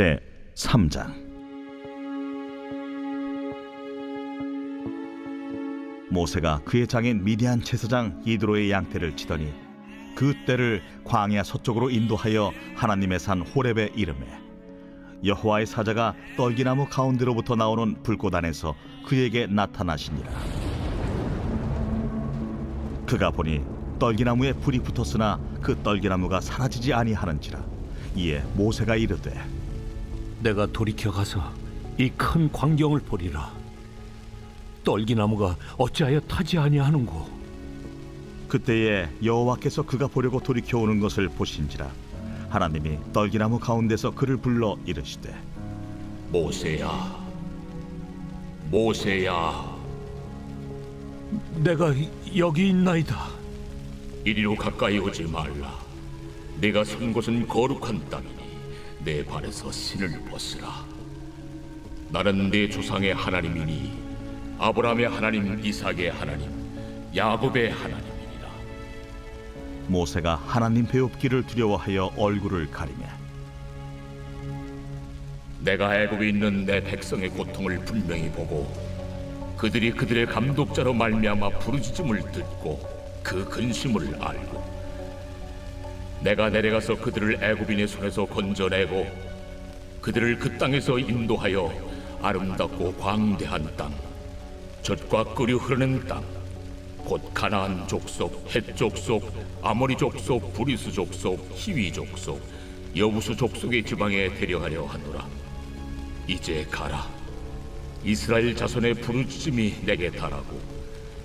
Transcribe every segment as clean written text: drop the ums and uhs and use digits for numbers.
제 3장. 모세가 그의 장인 미디안 제사장 이드로의 양떼를 치더니 그 떼를 광야 서쪽으로 인도하여 하나님의 산 호렙에 이르매 여호와의 사자가 떨기나무 가운데로부터 나오는 불꽃 안에서 그에게 나타나시니라. 그가 보니 떨기나무에 불이 붙었으나 그 떨기나무가 사라지지 아니하는지라. 이에 모세가 이르되 내가 돌이켜 가서 이 큰 광경을 보리라. 떨기나무가 어찌하여 타지 아니하는고? 그때에 여호와께서 그가 보려고 돌이켜 오는 것을 보신지라. 하나님이 떨기나무 가운데서 그를 불러 이르시되 모세야, 모세야. 내가 여기 있나이다. 이리로 가까이 오지 말라. 내가 선 곳은 거룩한 땅이니 내 발에서 신을 벗으라. 나는 내 조상의 하나님이니 아브라함의 하나님, 이삭의 하나님, 야곱의 하나님이니라. 모세가 하나님 배웁기를 두려워하여 얼굴을 가리매 내가 애굽에 있는 내 백성의 고통을 분명히 보고 그들이 그들의 감독자로 말미암아 부르짖음을 듣고 그 근심을 알고 내가 내려가서 그들을 애굽인의 손에서 건져내고 그들을 그 땅에서 인도하여 아름답고 광대한 땅, 젖과 꿀이 흐르는 땅, 곧 가나안 족속, 헷 족속, 아모리 족속, 브리스 족속, 히위 족속, 여부수 족속의 지방에 데려가려 하노라. 이제 가라. 이스라엘 자손의 부르짖음이 내게 달하고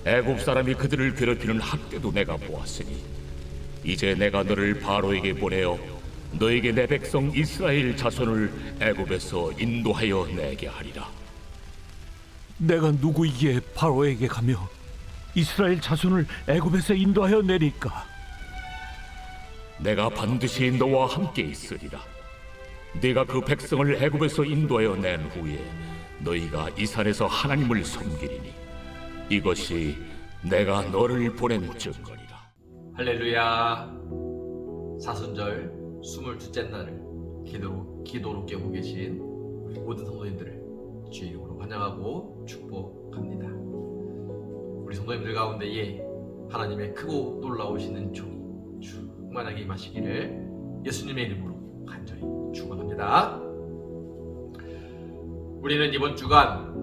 애굽 사람이 그들을 괴롭히는 학대도 내가 보았으니 이제 내가 너를 바로에게 보내어 너에게 내 백성 이스라엘 자손을 애굽에서 인도하여 내게 하리라. 내가 누구이기에 바로에게 가며 이스라엘 자손을 애굽에서 인도하여 내릴까? 내가 반드시 너와 함께 있으리라. 네가 그 백성을 애굽에서 인도하여 낸 후에 너희가 이 산에서 하나님을 섬기리니 이것이 내가 너를 보낸 증거리라. 할렐루야. 사순절 22째 날을 기도로 깨고 계신 우리 모든 성도님들을 주의 이름으로 환영하고 축복합니다. 우리 성도님들 가운데에 하나님의 크고 놀라우시는 종이 충만하게 임하시기를 예수님의 이름으로 간절히 축원합니다. 우리는 이번 주간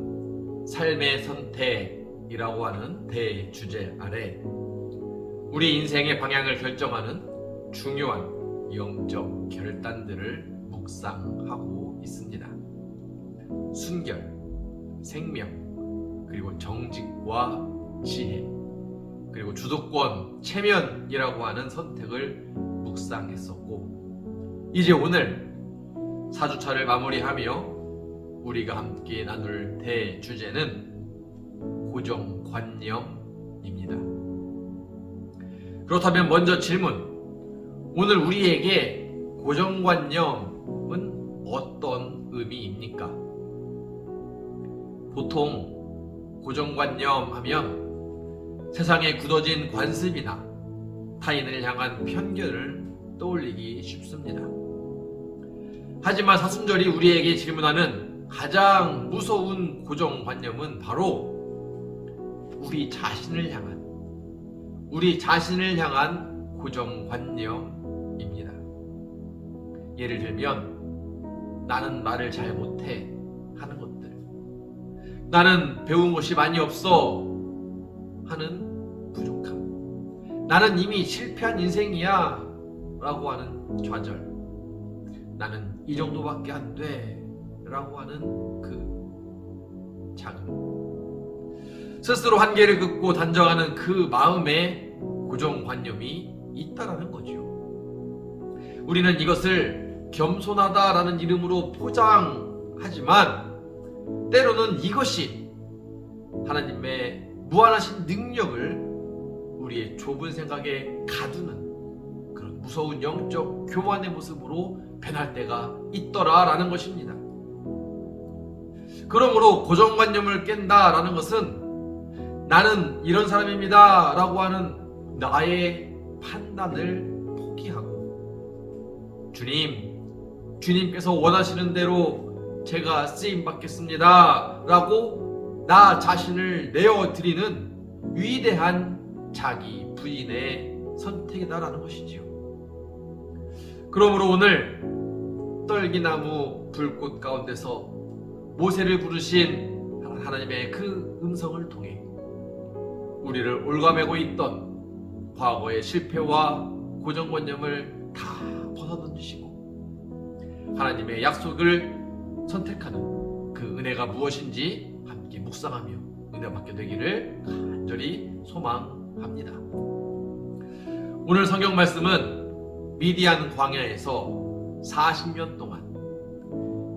삶의 선택이라고 하는 대주제 아래 우리 인생의 방향을 결정하는 중요한 영적 결단들을 묵상하고 있습니다. 순결, 생명, 그리고 정직과 지혜, 그리고 주도권, 체면이라고 하는 선택을 묵상했었고 이제 오늘 4주차를 마무리하며 우리가 함께 나눌 대주제는 고정관념입니다. 그렇다면 먼저 질문, 오늘 우리에게 고정관념은 어떤 의미입니까? 보통 고정관념 하면 세상에 굳어진 관습이나 타인을 향한 편견을 떠올리기 쉽습니다. 하지만 사순절이 우리에게 질문하는 가장 무서운 고정관념은 바로 우리 자신을 향한 고정관념입니다. 예를 들면 나는 말을 잘 못해 하는 것들, 나는 배운 것이 많이 없어 하는 부족함, 나는 이미 실패한 인생이야 라고 하는 좌절, 나는 이 정도밖에 안 돼 라고 하는 그 자금, 스스로 한계를 긋고 단정하는 그 마음에 고정관념이 있다라는 거죠. 우리는 이것을 겸손하다라는 이름으로 포장하지만 때로는 이것이 하나님의 무한하신 능력을 우리의 좁은 생각에 가두는 그런 무서운 영적 교만의 모습으로 변할 때가 있더라라는 것입니다. 그러므로 고정관념을 깬다라는 것은 나는 이런 사람입니다 라고 하는 나의 판단을 포기하고 주님, 주님께서 원하시는 대로 제가 쓰임 받겠습니다 라고 나 자신을 내어드리는 위대한 자기 부인의 선택이다라는 것이지요. 그러므로 오늘 떨기나무 불꽃 가운데서 모세를 부르신 하나님의 그 음성을 통해 우리를 올가매고 있던 과거의 실패와 고정관념을 다 벗어던지시고 하나님의 약속을 선택하는 그 은혜가 무엇인지 함께 묵상하며 은혜 받게 되기를 간절히 소망합니다. 오늘 성경 말씀은 미디안 광야에서 40년 동안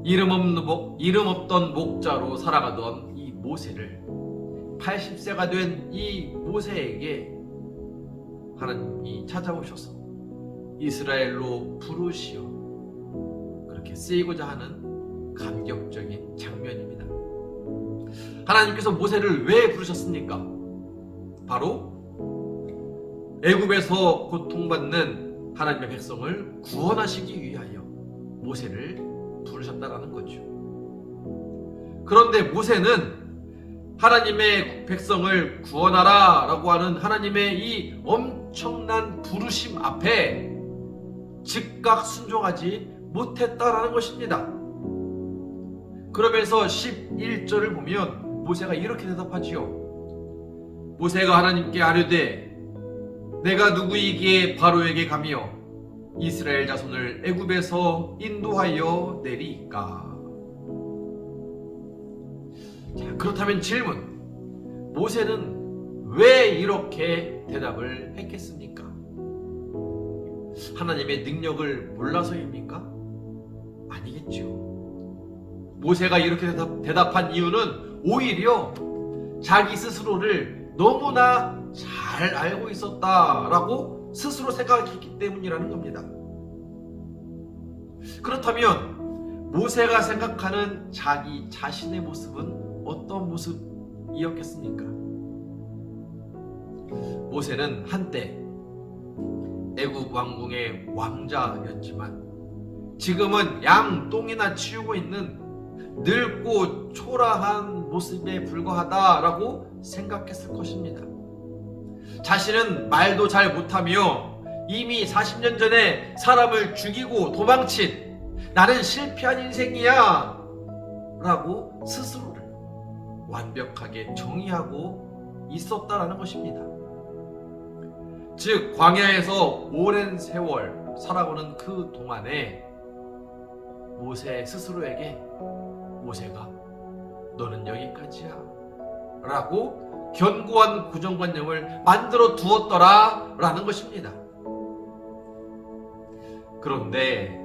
이름 없던 목자로 살아가던 이 모세를 80세가 된 이 모세에게 하나님이 찾아오셔서 이스라엘로 부르시어 그렇게 쓰이고자 하는 감격적인 장면입니다. 하나님께서 모세를 왜 부르셨습니까? 바로 애굽에서 고통받는 하나님의 백성을 구원하시기 위하여 모세를 부르셨다라는 거죠. 그런데 모세는 하나님의 백성을 구원하라 라고 하는 하나님의 이 엄청난 부르심 앞에 즉각 순종하지 못했다라는 것입니다. 그러면서 11절을 보면 모세가 이렇게 대답하지요. 모세가 하나님께 아뢰되 내가 누구이기에 바로에게 가며 이스라엘 자손을 애굽에서 인도하여 내리이까. 자, 그렇다면 질문, 모세는 왜 이렇게 대답을 했겠습니까? 하나님의 능력을 몰라서입니까? 아니겠죠. 모세가 이렇게 대답한 이유는 오히려 자기 스스로를 너무나 잘 알고 있었다라고 스스로 생각했기 때문이라는 겁니다. 그렇다면 모세가 생각하는 자기 자신의 모습은 어떤 모습이었겠습니까? 모세는 한때 애굽 왕궁의 왕자였지만 지금은 양 똥이나 치우고 있는 늙고 초라한 모습에 불과하다라고 생각했을 것입니다. 자신은 말도 잘 못하며 이미 40년 전에 사람을 죽이고 도망친 나는 실패한 인생이야 라고 스스로를 완벽하게 정의하고 있었다라는 것입니다. 즉 광야에서 오랜 세월 살아오는 그 동안에 모세 스스로에게 모세가 너는 여기까지야 라고 견고한 고정관념을 만들어 두었더라 라는 것입니다. 그런데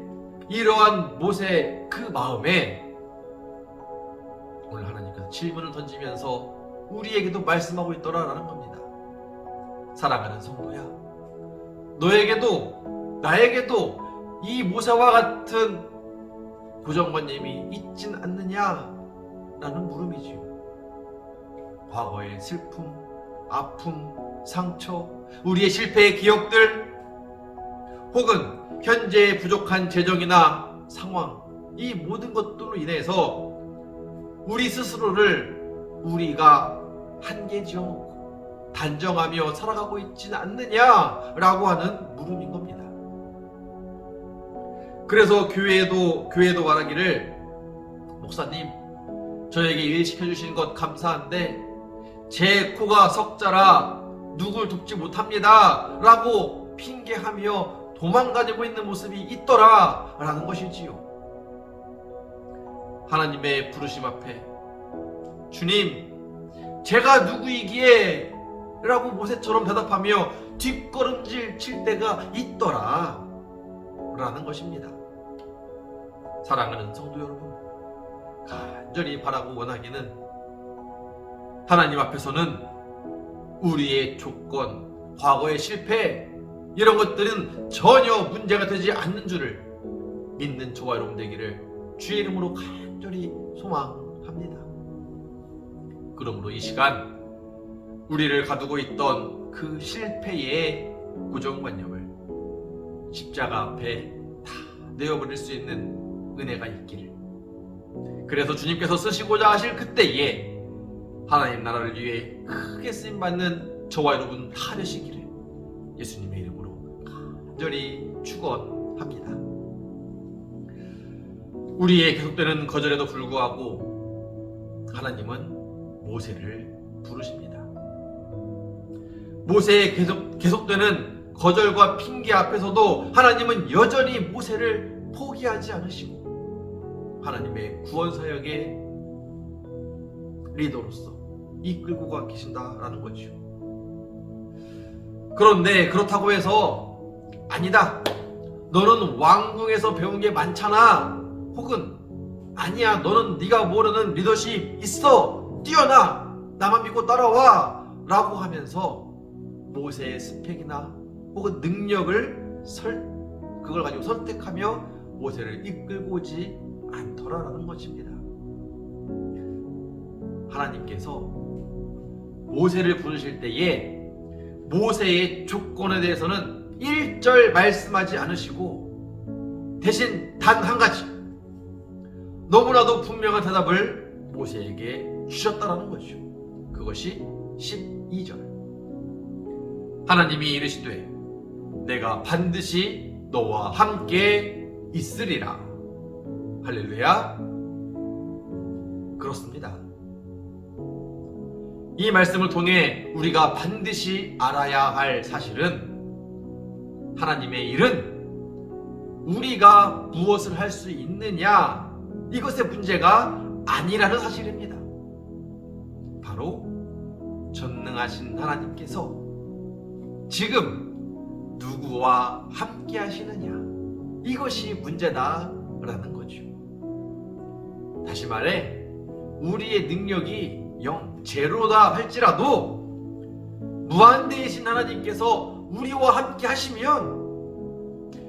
이러한 모세 그 마음에 오늘 하나님께서 질문을 던지면서 우리에게도 말씀하고 있더라 라는 겁니다. 사랑하는 성도야, 너에게도 나에게도 이 모세와 같은 고정관념이 있진 않느냐 라는 물음이지요. 과거의 슬픔, 아픔, 상처, 우리의 실패의 기억들, 혹은 현재의 부족한 재정이나 상황, 이 모든 것들로 인해서 우리 스스로를 우리가 한계 지어놓고 단정하며 살아가고 있지는 않느냐라고 하는 물음인 겁니다. 그래서 교회도 말하기를 목사님 저에게 일 시켜주신 것 감사한데 제 코가 석자라 누굴 돕지 못합니다 라고 핑계하며 도망다니고 있는 모습이 있더라 라는 것이지요. 하나님의 부르심 앞에 주님 제가 누구이기에 라고 모세처럼 대답하며 뒷걸음질 칠 때가 있더라 라는 것입니다. 사랑하는 성도 여러분, 간절히 바라고 원하기는 하나님 앞에서는 우리의 조건, 과거의 실패 이런 것들은 전혀 문제가 되지 않는 줄을 믿는 저와 여러분 되기를 주의 이름으로 간절히 소망합니다. 그러므로 이 시간 우리를 가두고 있던 그 실패의 고정관념을 십자가 앞에 다 내어버릴 수 있는 은혜가 있기를. 그래서 주님께서 쓰시고자 하실 그때에 하나님 나라를 위해 크게 쓰임받는 저와 여러분 다 되시기를 예수님의 이름으로 간절히 축원합니다. 우리의 계속되는 거절에도 불구하고 하나님은 모세를 부르십니다. 모세의 계속되는 거절과 핑계 앞에서도 하나님은 여전히 모세를 포기하지 않으시고 하나님의 구원 사역의 리더로서 이끌고 가 계신다라는 거죠. 그런데 그렇다고 해서 아니다, 너는 왕궁에서 배운 게 많잖아, 혹은 아니야, 너는 네가 모르는 리더십 있어, 뛰어나, 나만 믿고 따라와 라고 하면서 모세의 스펙이나 혹은 능력을 그걸 가지고 선택하며 모세를 이끌고 오지 않더라라는 것입니다. 하나님께서 모세를 부르실 때에 모세의 조건에 대해서는 1절 말씀하지 않으시고 대신 단 한 가지 너무나도 분명한 대답을 모세에게 주셨다라는 거죠. 그것이 12절. 하나님이 이르시되 내가 반드시 너와 함께 있으리라. 할렐루야. 그렇습니다. 이 말씀을 통해 우리가 반드시 알아야 할 사실은 하나님의 일은 우리가 무엇을 할 수 있느냐, 이것의 문제가 아니라는 사실입니다. 바로 전능하신 하나님께서 지금 누구와 함께 하시느냐, 이것이 문제다라는 거죠. 다시 말해 우리의 능력이 제로다 할지라도 무한대이신 하나님께서 우리와 함께 하시면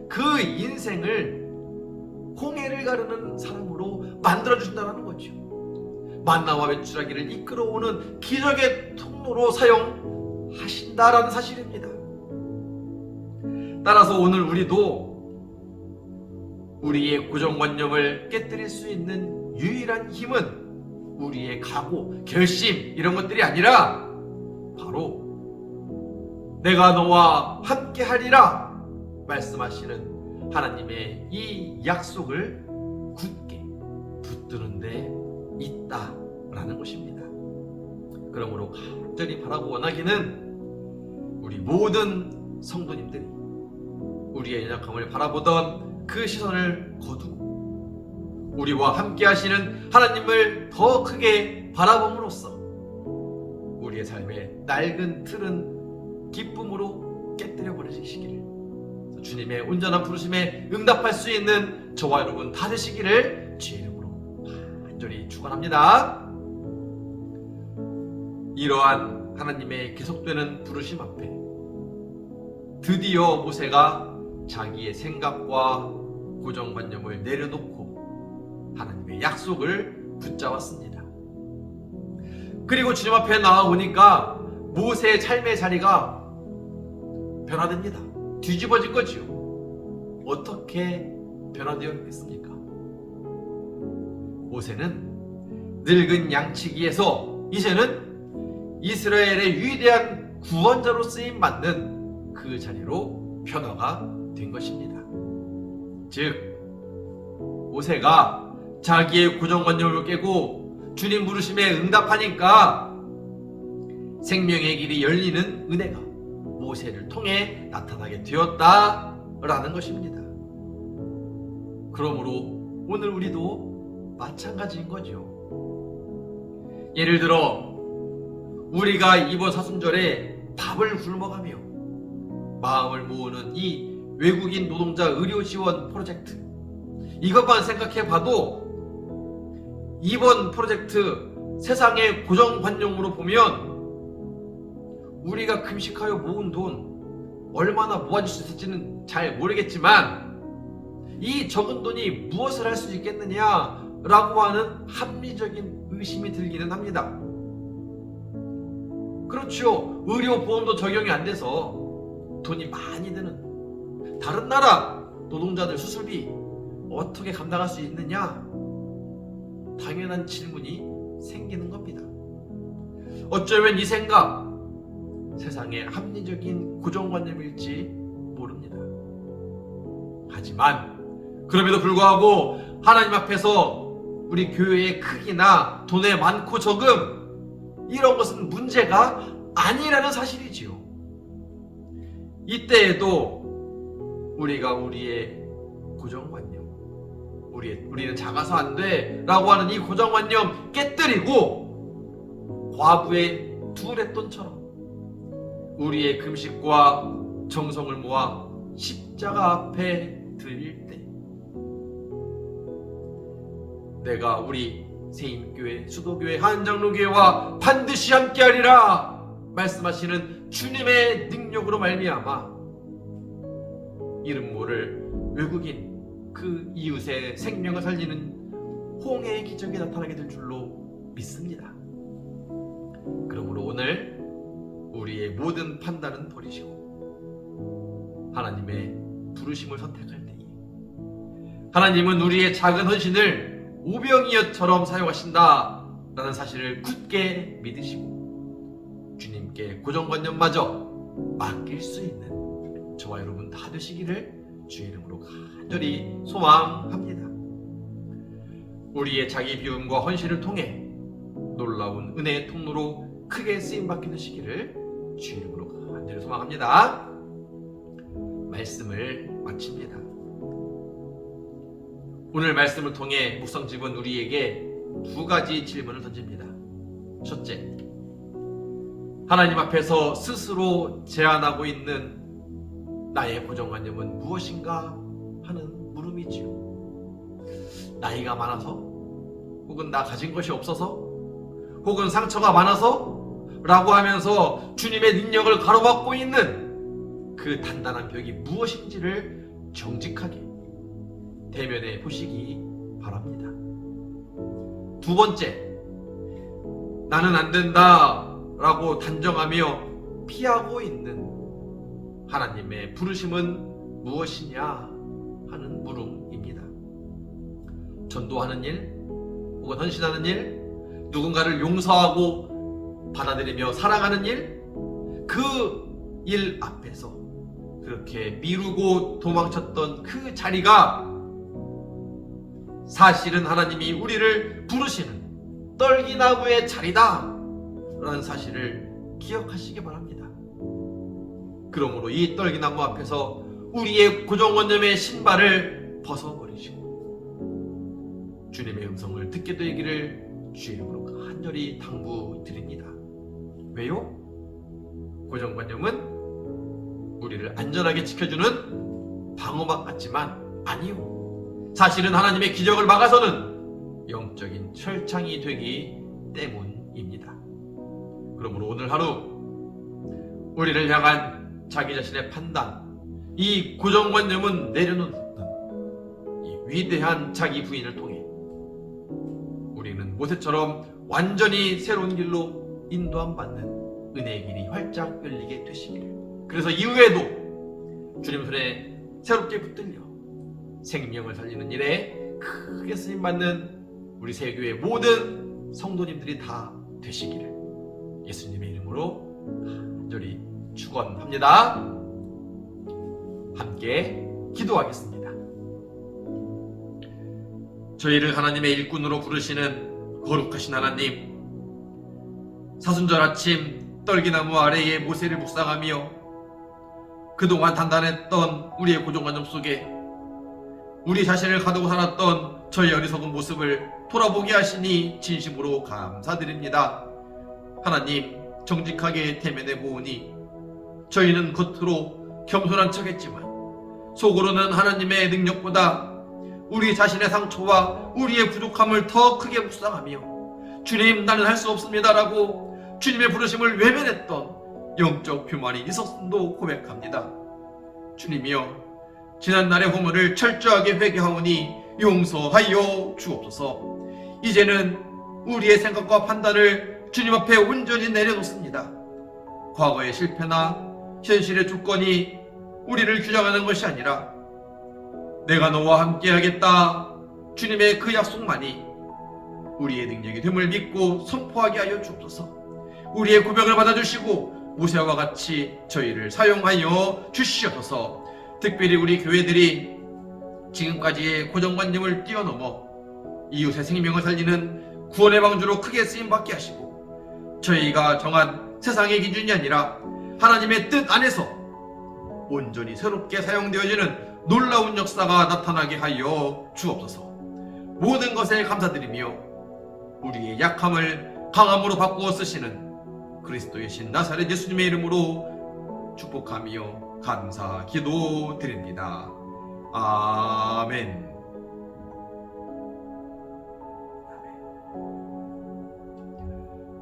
그 인생을 홍해를 가르는 사람으로 만들어주신다는 거죠. 만나와 메추라기를 이끌어오는 기적의 통로로 사용하신다라는 사실입니다. 따라서 오늘 우리도 우리의 고정관념을 깨뜨릴 수 있는 유일한 힘은 우리의 각오, 결심 이런 것들이 아니라 바로 내가 너와 함께 하리라 말씀하시는 하나님의 이 약속을 굳게 붙드는 데 있다라는 것입니다. 그러므로 간절히 바라고 원하기는 우리 모든 성도님들이 우리의 연약함을 바라보던 그 시선을 거두고 우리와 함께 하시는 하나님을 더 크게 바라봄으로써 우리의 삶의 낡은 틀은 기쁨으로 깨뜨려 버리시기를 주님의 온전한 부르심에 응답할 수 있는 저와 여러분 다 되시기를 주의 이름으로 간절히 축원합니다. 이러한 하나님의 계속되는 부르심 앞에 드디어 모세가 자기의 생각과 고정관념을 내려놓고 하나님의 약속을 붙잡았습니다. 그리고 주님 앞에 나와오니까 모세의 삶의 자리가 변화됩니다. 뒤집어질 거지요. 어떻게 변화되어 있겠습니까? 모세는 늙은 양치기에서 이제는 이스라엘의 위대한 구원자로 쓰임받는 그 자리로 변화가 된 것입니다. 즉 모세가 자기의 고정관념을 깨고 주님 부르심에 응답하니까 생명의 길이 열리는 은혜가 모세를 통해 나타나게 되었다라는 것입니다. 그러므로 오늘 우리도 마찬가지인 거죠. 예를 들어 우리가 이번 사순절에 밥을 굶어가며 마음을 모으는 이 외국인 노동자 의료 지원 프로젝트, 이것만 생각해봐도 이번 프로젝트 세상의 고정관념으로 보면 우리가 금식하여 모은 돈 얼마나 모아줄 수 있을지는 잘 모르겠지만 이 적은 돈이 무엇을 할 수 있겠느냐라고 하는 합리적인 의심이 들기는 합니다. 그렇죠. 의료보험도 적용이 안 돼서 돈이 많이 드는 다른 나라 노동자들 수술비 어떻게 감당할 수 있느냐? 당연한 질문이 생기는 겁니다. 어쩌면 이 생각, 세상의 합리적인 고정관념일지 모릅니다. 하지만 그럼에도 불구하고 하나님 앞에서 우리 교회의 크기나 돈의 많고 적음, 이런 것은 문제가 아니라는 사실이지요. 이때에도 우리가 우리의 고정관념, 우리는 작아서 안 돼 라고 하는 이 고정관념 깨뜨리고 과부의 두 렛돈처럼 우리의 금식과 정성을 모아 십자가 앞에 드릴 때, 내가 우리 세임교회, 수도교회, 한장로교회와 반드시 함께하리라 말씀하시는 주님의 능력으로 말미암아 이름 모를 외국인 그 이웃의 생명을 살리는 홍해의 기적이 나타나게 될 줄로 믿습니다. 그러므로 오늘 우리의 모든 판단은 버리시고 하나님의 부르심을 선택할 때에 하나님은 우리의 작은 헌신을 오병이어처럼 사용하신다 라는 사실을 굳게 믿으시고 주님께 고정관념마저 맡길 수 있는 저와 여러분 다 되시기를 주의 이름으로 간절히 소망합니다. 우리의 자기 비움과 헌신을 통해 놀라운 은혜의 통로로 크게 쓰임받게 되시기를 주의 이름으로 간절히 소망합니다. 말씀을 마칩니다. 오늘 말씀을 통해 묵상집은 우리에게 두 가지 질문을 던집니다. 첫째, 하나님 앞에서 스스로 제안하고 있는 나의 고정관념은 무엇인가 하는 물음이지요. 나이가 많아서, 혹은 나 가진 것이 없어서, 혹은 상처가 많아서 라고 하면서 주님의 능력을 가로막고 있는 그 단단한 벽이 무엇인지를 정직하게 대면해 보시기 바랍니다. 두 번째, 나는 안 된다 라고 단정하며 피하고 있는 하나님의 부르심은 무엇이냐 하는 물음입니다. 전도하는 일, 혹은 헌신하는 일, 누군가를 용서하고 받아들이며 사랑하는 일, 그 일 앞에서 그렇게 미루고 도망쳤던 그 자리가 사실은 하나님이 우리를 부르시는 떨기나무의 자리다 라는 사실을 기억하시기 바랍니다. 그러므로 이 떨기나무 앞에서 우리의 고정관념의 신발을 벗어버리시고 주님의 음성을 듣게 되기를 주의 이름으로 간절히 당부드립니다. 왜요? 고정관념은 우리를 안전하게 지켜주는 방어막 같지만 아니요, 사실은 하나님의 기적을 막아서는 영적인 철창이 되기 때문입니다. 그러므로 오늘 하루 우리를 향한 자기 자신의 판단, 이 고정관념은 내려놓는 이 위대한 자기 부인을 통해 우리는 모세처럼 완전히 새로운 길로 인도함 받는 은혜의 길이 활짝 열리게 되시기를, 그래서 이후에도 주님 손에 새롭게 붙들려 생명을 살리는 일에 크게 쓰임받는 우리 세교의 모든 성도님들이 다 되시기를 예수님의 이름으로 간절히 축원합니다. 함께 기도하겠습니다. 저희를 하나님의 일꾼으로 부르시는 거룩하신 하나님, 사순절 아침 떨기나무 아래에 모세를 묵상하며 그동안 단단했던 우리의 고정관념 속에 우리 자신을 가두고 살았던 저희 어리석은 모습을 돌아보게 하시니 진심으로 감사드립니다. 하나님, 정직하게 대면해 보오니 저희는 겉으로 겸손한 척했지만 속으로는 하나님의 능력보다 우리 자신의 상처와 우리의 부족함을 더 크게 묵상하며 주님, 나는 할 수 없습니다라고 주님의 부르심을 외면했던 영적 교만이 있었음도 고백합니다. 주님이여, 지난날의 허물을 철저하게 회개하오니 용서하여 주옵소서. 이제는 우리의 생각과 판단을 주님 앞에 온전히 내려놓습니다. 과거의 실패나 현실의 조건이 우리를 규정하는 것이 아니라 내가 너와 함께하겠다. 주님의 그 약속만이 우리의 능력이 됨을 믿고 선포하게 하여 주옵소서. 우리의 고백을 받아주시고 모세와 같이 저희를 사용하여 주시옵소서. 특별히 우리 교회들이 지금까지의 고정관념을 뛰어넘어 이웃의 생명을 살리는 구원의 방주로 크게 쓰임받게 하시고, 저희가 정한 세상의 기준이 아니라 하나님의 뜻 안에서 온전히 새롭게 사용되어지는 놀라운 역사가 나타나게 하여 주옵소서. 모든 것에 감사드리며 우리의 약함을 강함으로 바꾸어 쓰시는 그리스도의 신 나사렛 예수님의 이름으로 축복하며 감사 기도드립니다. 아멘.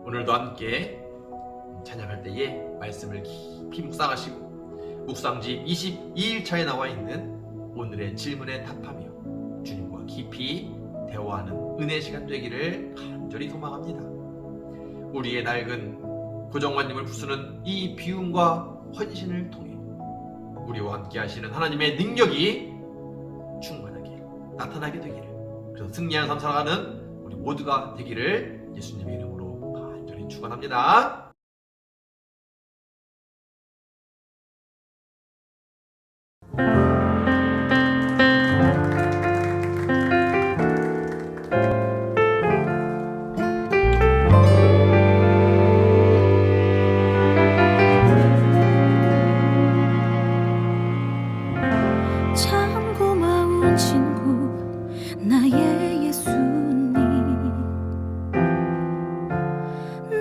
오늘도 함께 찬양할 때에 말씀을 깊이 묵상하시고 묵상집 22일차에 나와 있는 오늘의 질문에 답하며 주님과 깊이 대화하는 은혜 시간 되기를 간절히 소망합니다. 우리의 낡은 고정관념을 부수는 이 비움과 헌신을 통해 우리와 함께 하시는 하나님의 능력이 충만하게 나타나게 되기를, 그래서 승리하는 삶 살아가는 우리 모두가 되기를 예수님의 이름으로 간절히 축원합니다. 참 고마운 친구 나의 예수님,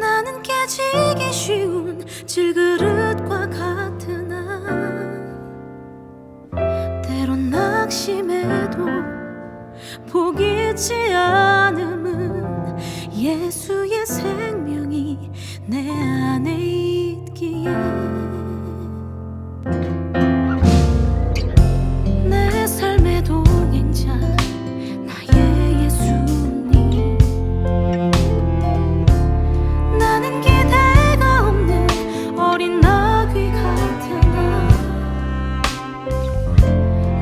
나는 깨지기 쉬운 질그릇과 같으나 때론 낙심해도 포기치 않음은 예수의 생명이 내 안에 있기에 내 삶의 동행자 나의 예수님, 나는 기대가 없는 어린 나귀 같으나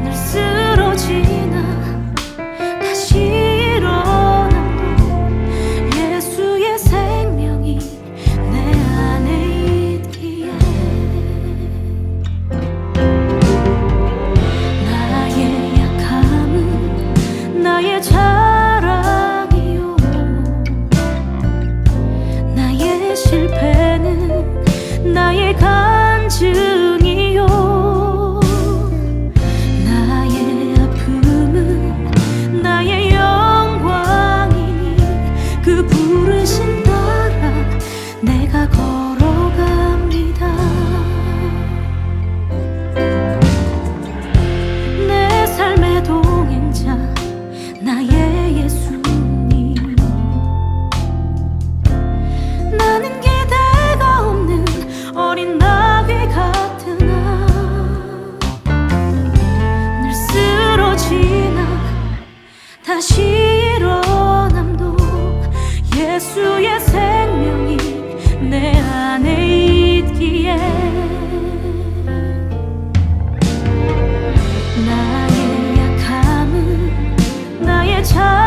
늘 쓰러지나 다시 일어나도 예수의 생명이 내 안에 있기에 나의 약함은 나의 자랑이요, 나의 실패는 나의 간증이요, 나의 아픔은 나의 영광이니 그 부르심 따라 내가 걸어갑니다. 내 삶의 동행자 나의 예수님, 나는 기대가 없는 어린 나귀 같으나 늘 쓰러지나 다시 일어남도 예수의 생명이 내 안에 있기에 나의 약함은 나의 자